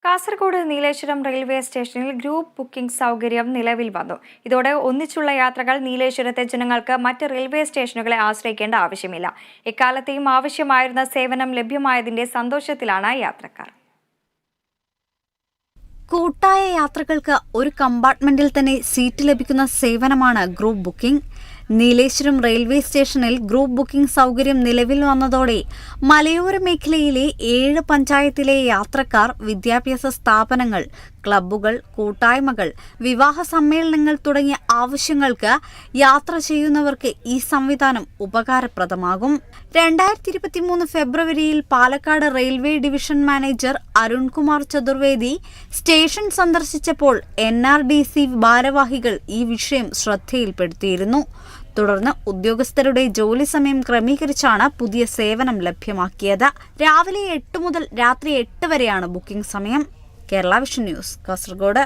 Kasaragod Nileshwaram railway സ്റ്റേഷനിൽ group booking സൗകര്യം നിലവിൽ വന്നു. ഇതോടെ ഒന്നിച്ചുള്ള യാത്രകൾ നീലേശ്വരത്തെ ജനങ്ങൾക്ക് മറ്റ് റെയിൽവേ സ്റ്റേഷനുകളെ ആശ്രയിക്കേണ്ട ആവശ്യമില്ല. എക്കാലത്തെയും ആവശ്യമായിരുന്ന സേവനം ലഭ്യമായതിന്റെ സന്തോഷത്തിലാണ് യാത്രക്കാർ. കൂട്ടായ യാത്രകൾക്ക് ഒരു കമ്പാർട്ട്മെന്റിൽ തന്നെ സീറ്റ് ലഭിക്കുന്ന സേവനമാണ് ഗ്രൂപ്പ് ബുക്കിംഗ്. നീലേശ്വരം റെയിൽവേ സ്റ്റേഷനിൽ ഗ്രൂപ്പ് ബുക്കിംഗ് സൗകര്യം നിലവിൽ വന്നതോടെ മലയോര മേഖലയിലെ 7 പഞ്ചായത്തിലെ യാത്രക്കാർ, വിദ്യാഭ്യാസ സ്ഥാപനങ്ങൾ, ക്ലബ്ബുകൾ, കൂട്ടായ്മകൾ, വിവാഹ സമ്മേളനങ്ങൾ തുടങ്ങിയ ആവശ്യങ്ങൾക്ക് യാത്ര ചെയ്യുന്നവർക്ക് ഈ സംവിധാനം ഉപകാരപ്രദമാകും. 2023 ഫെബ്രുവരിയിൽ Palakkad railway division manager Arunkumar Chaturvedi station സന്ദർശിച്ചപ്പോൾ NRDC ഭാരവാഹികൾ ഈ വിഷയം ശ്രദ്ധയിൽപ്പെടുത്തിയിരുന്നു. തുടർന്ന് ഉദ്യോഗസ്ഥരുടെ ജോലി സമയം ക്രമീകരിച്ചാണ് പുതിയ സേവനം ലഭ്യമാക്കിയത്. രാവിലെ 8 മുതൽ രാത്രി 8 വരെയാണ് ബുക്കിംഗ് സമയം. Kerala vision news, Kasaragod.